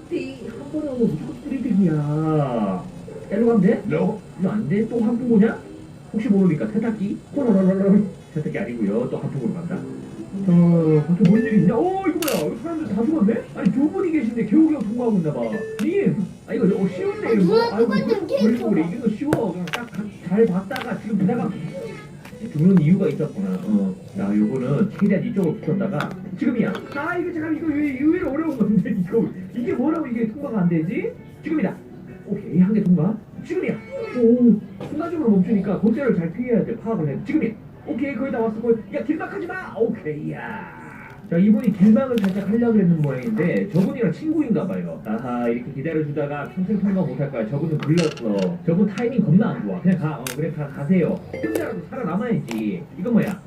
띠, 한 번에 오면 무조건 프리딜이야. 일로 가면 돼? 이거 안 돼? 또 한풍구냐? 혹시 모르니까 세탁기? 호로로로로. 세탁기 아니고요. 또 한풍구로 간다. 밖에 뭔 일이 있냐? 이거 뭐야? 이거 사람들 다 죽었네? 아니, 두 분이 계신데 겨우겨우 통과하고 있나봐. 님! 이거 쉬운데, 이거. 누가 아이고, 똑같은 걸리고 그래. 이거 쉬워. 그냥 딱 잘 봤다가 지금 보다가 죽는 이유가 있었구나. 자, 요거는 최대한 이쪽으로 붙였다가 지금이야. 이거 잠깐 이거 의외로 어려운 건데 이게 뭐라고 이게 통과가 안 되지? 지금이다. 오케이, 한 개 통과. 지금이야. 순간적으로 멈추니까 골대를 잘 피해야 돼. 파악을 해. 지금이야. 오케이, 거의 다 왔어. 야, 길막하지 마. 오케이, 야. 자, 이분이 길막을 살짝 하려고 했는 모양인데 저분이랑 친구인가 봐요. 아하, 이렇게 기다려주다가 평생 통과 못할 거야. 저분은 글렀어. 저분 타이밍 겁나 안 좋아. 그냥 그래, 가세요. 혼자라도 살아남아야지. 이거 뭐야?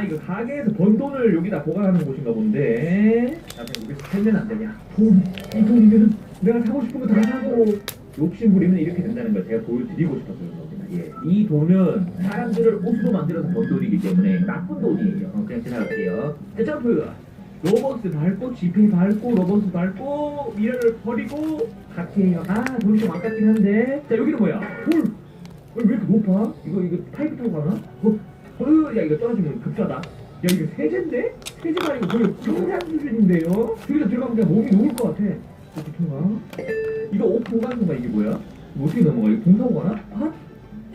이거 가게에서 번 돈을 여기다 보관하는 곳인가 본데. 그냥 여기서 살면 안 되냐? 이 돈이면 내가 사고 싶은 거 다 사고. 욕심 부리면 이렇게 된다는 걸 제가 보여드리고 싶어서 그런 겁니다. 예. 이 돈은 사람들을 옷으로 만들어서 번 돈이기 때문에 나쁜 돈이에요. 그냥 지나갈게요. 자, 점프! 로버스 밟고, 지페이 밟고, 로버스 밟고, 미러를 버리고, 같이해요. 돈이 좀 아깝긴 한데. 자, 여기는 뭐야? 왜 이렇게 높아? 이거 파이프 타고 가나? 야, 이거 떨어지면 급사다. 야, 이거 세제인데? 세제가 아니고 거의 평상 수준인데요? 여기다 들어가면 그냥 몸이 녹을 것 같아. 이렇게 통과. 이거 옷 보고 가는 건가? 이게 뭐야? 이거 어떻게 넘어가? 이거 공 타고 가나? 야,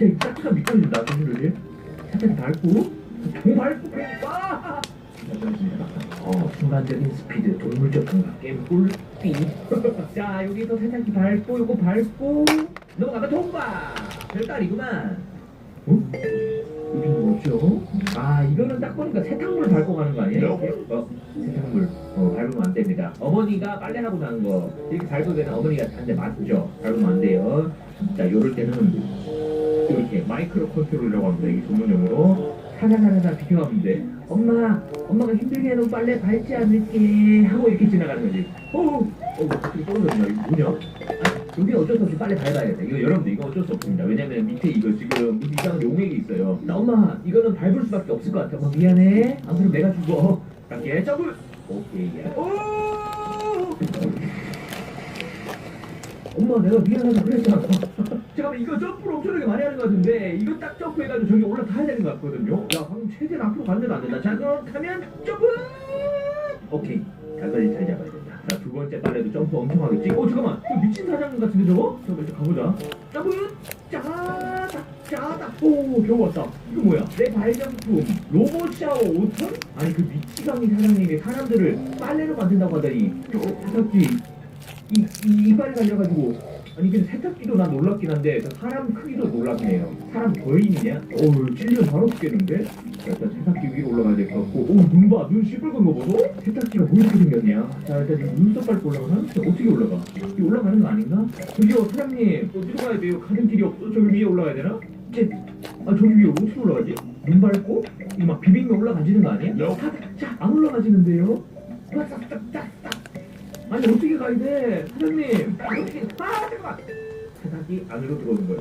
이 딱딱한 미끄러진다. 조심조심. 살짝 밟고, 공 밟고, 순간적인 스피드, 동물적 감각, 게임 꿀띠. 자, 여기서 세탁기 밟고, 요거 밟고, 넘어가면 통과! 별딸이구만. 여기는 뭐죠? 이거는 딱 보니까 세탁물 밟고 가는 거 아니야? 이렇게? 세탁물. 밟으면 안 됩니다. 어머니가 빨래하고 나는 거, 이렇게 밟으면 어머니가 한대 맞죠? 밟으면 안 돼요. 자, 요럴 때는, 이렇게 마이크로 컨트롤이라고 합니다. 이게 전문용어로. 사사사사사 비켜가면 돼. 엄마가 힘들게 해놓은 빨래 밟지 않을게 하고 이렇게 지나가는 거지. 갑자기 떨어졌냐? 이거 뭐냐? 여기 어쩔 수 없이 빨래 밟아야 돼. 이거 여러분들 이거 어쩔 수 없습니다. 왜냐면 밑에 이거 지금 무슨 이상한 용액이 있어요. 엄마 이거는 밟을 수밖에 없을 것 같아. 미안해. 안 그러면 내가 죽어. 갈게. 점프. 오케이. 엄마 내가 미안하다 그랬잖아. 잠깐만 이거 점프를 엄청나게 많이 하는 것 같은데 이거 딱 점프해가지고 저기 올라타야 되는 것 같거든요. 야 방금 최대한 앞으로 갔는데 안 된다. 자 그렇다면 점프. 오케이. 갈까지 잘 잡아야 된다. 자 두 번째 빨래도 점프 엄청 하겠지. 잠깐만 저 미친 사장님 같은데 저거? 잠깐만 이제 가보자. 점프. 짜다. 겨우 왔다. 이거 뭐야? 내 발명품 로봇 샤워 5천? 아니 그 미치광이 사장님이 사람들을 빨래로 만든다고 하더니 세탁기 이빨이 갈려가지고 아니 근데 세탁기도 난 놀랍긴 한데 사람 크기도 놀랍긴 해요. 사람 거인이냐? 찔리면 바로 죽겠는데? 자, 일단 세탁기 위로 올라가야 될 것 같고 눈 시뻘건 거 보소? 세탁기가 뭐 이렇게 생겼냐? 자 일단 지금 눈썹 밟고 올라가나? 어떻게 올라가? 이 올라가는 거 아닌가? 저기요 사장님 어디로 가야 돼요? 가는 길이 없어? 저기 위에 올라가야 되나? 저기 위에 어떻게 올라가지? 눈 밟고? 이거 막 비비면 올라가지는 거 아니야? 자, 안 올라가지는데요? 아니 어떻게 가야 돼? 사장님 어떻게 잠깐만 세탁기 안으로 들어오는 거예요.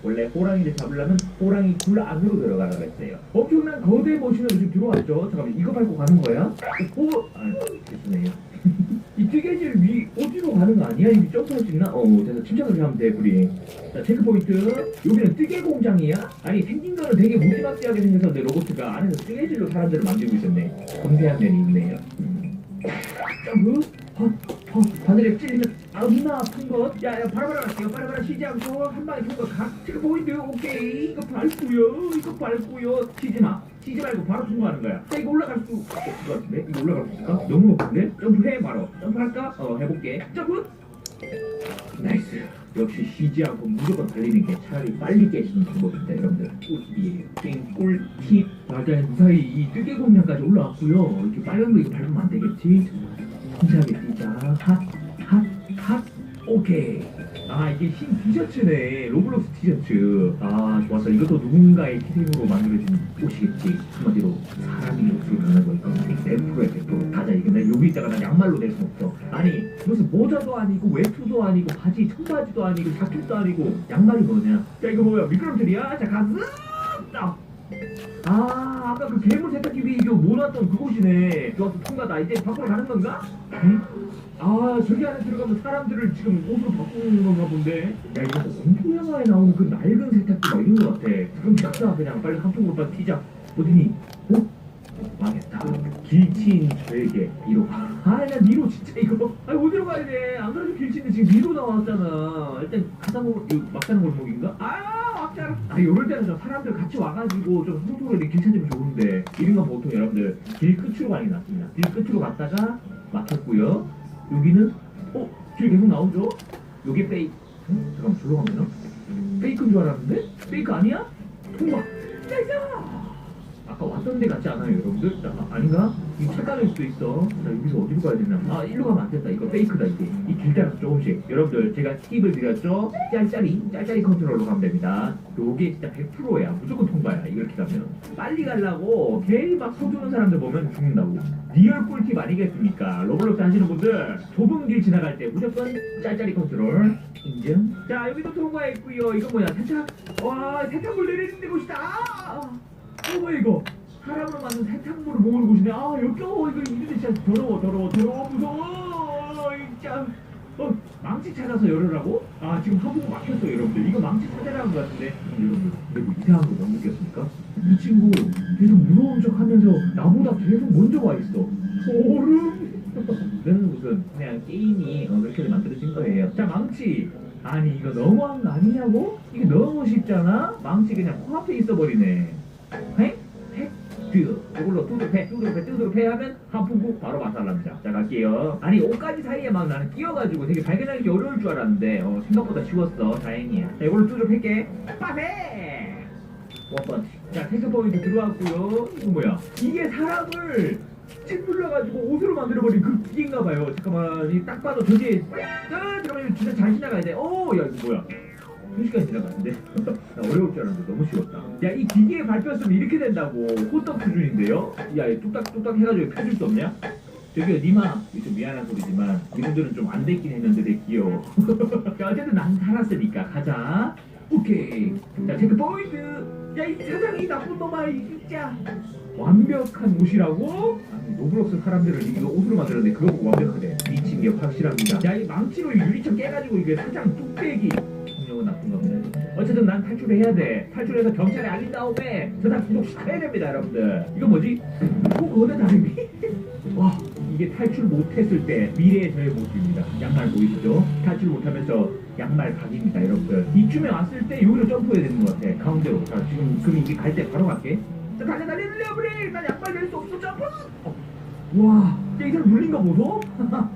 원래 호랑이를 잡으려면 호랑이 굴 안으로 들어가라고 했어요. 엄청난 거대 머신으로 지금 들어왔죠. 잠깐만 이거 밟고 가는 거야? 죄송해요. 이 뜨개질 위 어디로 가는 거 아니야? 이게 점프할 수 있나? 그래서 침착하게 하면 돼 우리. 자 체크포인트 여기는 뜨개 공장이야? 아니 생긴 거는 되게 무지막지하게 생겼는데 로봇가 안에서 뜨개질로 사람들을 만들고 있었네. 섬세한 면이 있네요. 점프 바늘에 찔리면 겁나 아픈 것. 야 바라바라 갈게요. 바라바라 쉬지 않고 한 방에 통과 체크 포인트. 오케이 이거 밟고요. 쉬지 말고 바로 통과하는 거야. 자 이거 올라갈 수 없을 것 같은데? 이거 올라갈 수 있을까? 너무 높은데? 점프해 바로. 점프할까? 해볼게. 점프. 나이스. 역시 쉬지 않고 무조건 달리는 게 차라리 빨리 깨지는 방법입니다 여러분들. 꿀팁이에요. 게임 꿀팁. 일단 무사히 이 뜨개 공략까지 올라왔고요. 이렇게 빨간 거 이거 밟으면 안 되겠지? 천천하게 뛰자. 핫. 오케이. 이게 흰 티셔츠네. 로블록스 티셔츠. 좋았어. 이것도 누군가의 희생으로 만들어진 옷이겠지. 한마디로 사람이 옷으로 변한 거니까 100%에 100% 가자. 이게 내가 여기 있다가 난 양말로 낼 수 없어. 아니 무슨 모자도 아니고 외투도 아니고 바지 청바지도 아니고 자켓도 아니고 양말이 뭐냐? 야 이거 뭐야? 미끄럼틀이야? 자 가슴 딱. 아까 그 괴물 세탁기 위에 이거 모았던 그곳이네. 좋았어 통과다. 이제 밖으로 가는 건가? 응? 아 저기 안에 들어가면 사람들을 지금 옷으로 바꾸는 건가 본데. 야 이거 공포 영화에 나오는 그 낡은 세탁기 막 이런 거 같아. 그럼 됐다 그냥 빨리 한풍으로 빨리 튀자. 어디니? 어? 망했다. 길치인 저에게 미로. 아, 야, 미로 진짜 이거. 아, 어디로 가야 돼? 안 그래도 길치인데 지금 미로 나왔잖아. 일단 가상골, 이거 막사는 골목인가? 아, 막장. 아, 이럴 때는 좀 사람들 같이 와가지고 좀 속도로 이렇게 길 찾으면 좋은데 이런 건 보통 여러분들 길 끝으로 많이 났습니다. 길 끝으로 갔다가 막혔고요. 여기는 길 계속 나오죠? 요게 페이크. 잠깐만, 저로 가면 되나? 페이크인 줄 알았는데? 페이크 아니야? 통과. 짜자. 아까 왔던 데 같지 않아요, 여러분들? 아닌가? 이거 착각일 수도 있어. 자, 여기서 어디로 가야 되나? 아, 일로 가면 안 된다. 이거 페이크다, 이게. 이 길 따라서 조금씩. 여러분들, 제가 팁을 드렸죠? 짤짤이 컨트롤로 가면 됩니다. 요게 진짜 100%야. 무조건 통과야, 이렇게 가면. 빨리 가려고 괜히 막 서두르는 사람들 보면 죽는다고. 리얼 꿀팁 아니겠습니까? 로블록스 하시는 분들, 좁은 길 지나갈 때 무조건 짤짤이 컨트롤. 인정? 자, 여기도 통과했고요. 이거 뭐야? 세탁? 와, 세탁물 내리는 곳이다! 뭐야 이거? 사람으로 만든 세탁물을 모으는 곳이네. 아 역겨워. 이거 이런데 진짜 더러워 무서워 진짜. 망치 찾아서 열으라고? 아 지금 하부가 막혔어 여러분들. 이거 망치 찾아라는 것 같은데. 여러분들 그리고 이상한 거 못 느꼈습니까? 이 친구 계속 무서운 척 하면서 나보다 계속 먼저 와 있어. 소름. 이거는 무슨 그냥 게임이 그렇게 만들어진 거예요. 자 망치. 아니 이거 너무한 거 아니냐고? 이게 너무 쉽잖아? 망치 그냥 코앞에 있어버리네. 획? 이걸로 뚜드패 하면 한풍구 바로 마살납니다. 자 갈게요. 아니 옷까지 사이에 막 나는 끼어가지고 되게 발견하기 어려울 줄 알았는데 생각보다 쉬웠어. 다행이야. 자 이걸로 뚜드패게 빠세. 원펀치. 자 테크 포인트 들어왔고요. 이거 뭐야? 이게 사람을 찌눌러가지고 옷으로 만들어버린 그 기계인가봐요. 잠깐만 이 딱 봐도 저기 들어가면 진짜 잘 지나가야 돼. 야 이거 뭐야? 2시간 지나갔는데? 나 어려울 줄 알았는데 너무 쉬웠다. 야, 이 기계의 발표였으면 이렇게 된다고. 호떡 수준인데요? 야, 뚝딱 해가지고 펴줄 수 없냐? 저기요, 니마. 이거 좀 미안한 소리지만, 이분들은 좀 안 됐긴 했는데 되게 귀여워. 자, 어쨌든 난 살았으니까 가자. 오케이. 자, 체크 포인트. 야, 이 사장이 나쁜 놈아, 이 진짜. 완벽한 옷이라고? 아니, 로블록스 사람들을 이거 옷으로 만들었는데 그거 보고 완벽하대. 미친 게 확실합니다. 야, 이 망치로 유리창 깨가지고 이게 사장 뚝배기. 성령은 나쁜 겁니다. 어쨌든 난 탈출을 해야 돼. 탈출해서 경찰에 알린 다음에 저다 구속시켜야 됩니다, 여러분들. 이거 뭐지? 거대 다리미? 와, 이게 탈출 못했을 때 미래의 저의 모습입니다. 양말 보이시죠? 탈출 못하면서 양말 각입니다, 여러분들. 이쯤에 왔을 때 여기로 점프해야 되는 것 같아. 가운데로. 자, 지금 그럼 이게 갈 때 바로 갈게. 자, 달려, 브레이크! 난 양말 낼 수 없어, 점프! 와, 이 사람 물린 거 보소?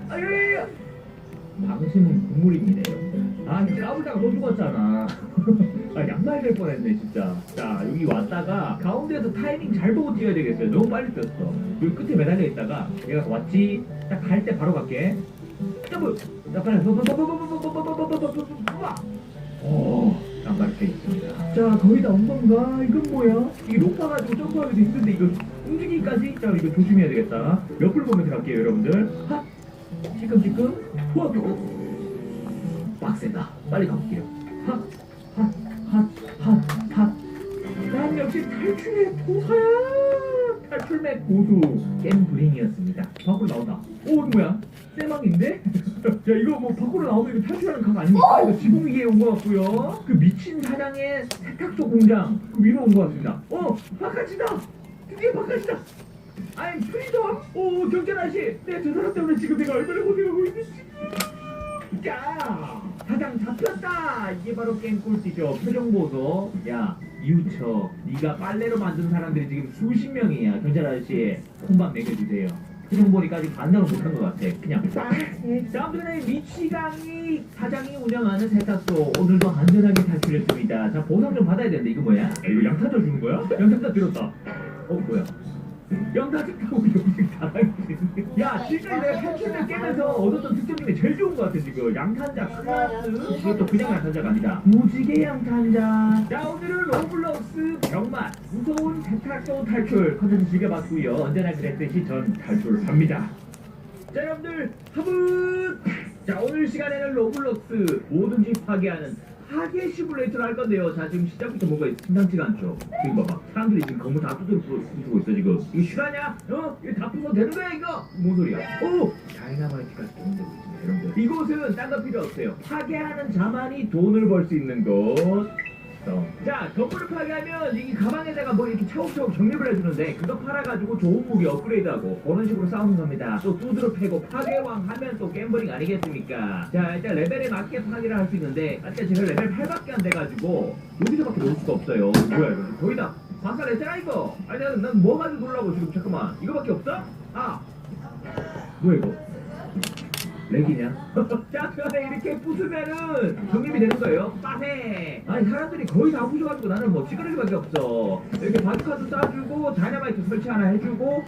아유, 당신은 국물입니다, 여러분들. 아, 이제 까불다가 너 죽었잖아. 아, 양말 될 뻔했네, 진짜. 자, 여기 왔다가 가운데에서 타이밍 잘 보고 뛰어야 되겠어요. 너무 빨리 뛰었어. 여기 끝에 매달려 있다가 얘가 왔지. 딱 갈 때 바로 갈게. 점프! 자, 빨리. 양말 돼 있습니다. 자, 거의 다 온 건가? 이건 뭐야? 이게 높아가지고 점프하기도 힘든데 이거 움직이기까지? 자, 이거 조심해야 되겠다. 옆을 보면서 갈게요, 여러분들. 핫! 찔끔찔끔. 후아! 빡세다. 빨리 가볼게요. 난 역시 탈출의 도사야. 탈출맥 고수 겜브링이었습니다. 밖으로 나온다. 이거 뭐야? 쇠망인데? 야 이거 뭐 밖으로 나오면 이거 탈출하는 각 아닙니까? 이거 지붕 위에 온 것 같고요. 그 미친 사장의 세탁소 공장 그 위로 온 것 같습니다. 바깥이다. 드디어 바깥이다. I'm freedom. 경찰 아저씨. 저 사람 때문에 지금 내가 얼마나 고생하고 있는지. 자, 사장 잡혔다. 이게 바로 게임 꿀팁이죠. 표정 보소. 야, 유처. 네가 빨래로 만든 사람들이 지금 수십 명이야. 경찰 아저씨, 콩밥 먹여주세요. 표정 보니까 아직 반성을 못한 것 같아. 그냥. 자, 아무튼 미치광이 사장이 운영하는 세탁소 오늘도 안전하게 탈출했습니다. 자, 보상 좀 받아야 되는데 이거 뭐야? 이거 양타자 주는 거야? 양타자 들었다. 뭐야? 영타적 타고 여기 잘하겠지. 야, 지금까지 내가 탈출을 깨면서 얻었던 득점 중에 제일 좋은 것 같아, 지금. 양탄자 클라스. 이것도 그냥 양탄자가 아니다. 무지개 양탄자. 자, 오늘은 로블록스 병맛. 무서운 세탁소 탈출 컨텐츠 즐겨봤고요. 언제나 그랬듯이 전 탈출합니다. 자, 여러분들, 하분! 자, 오늘 시간에는 로블록스 뭐든지 파괴하는 파괴 시뮬레이터를 할 건데요. 자, 지금 시작부터 뭔가 심상치가 않죠. 지금 봐봐. 사람들이 지금 건물 다 부수고 있어, 지금. 이거 실화냐? 어? 이거 다 부숴도 되는 거야, 이거? 뭔 소리야? 오! 다이너마이트가 돈을 되고 있습니다, 여러분들. 이곳은 딴 거 필요 없어요. 파괴하는 자만이 돈을 벌 수 있는 곳. 자, 건물을 파괴하면 이 가방에다가 뭐 이렇게 차곡차곡 정립을 해주는데 그거 팔아가지고 좋은 무기 업그레이드하고 그런 식으로 싸우는 겁니다. 또 두드러 패고 파괴왕 하면 또 갬블링 아니겠습니까? 자, 일단 레벨에 맞게 파괴를 할 수 있는데 아까 제가 레벨 8밖에 안 돼가지고 여기서밖에 놓을 수가 없어요. 뭐야 이거 거기다 박살냈잖아 이거. 아니 난 뭐 가지고 놀라고 지금. 잠깐만 이거밖에 없어? 아 뭐야 이거 렉이냐? 자, 이렇게 부수면은 정립이 되는 거예요. 빠세! 아니, 사람들이 거의 다 부셔가지고 나는 뭐 찌그러기밖에 없어. 이렇게 바둑카드 쏴주고, 다이너마이트 설치 하나 해주고,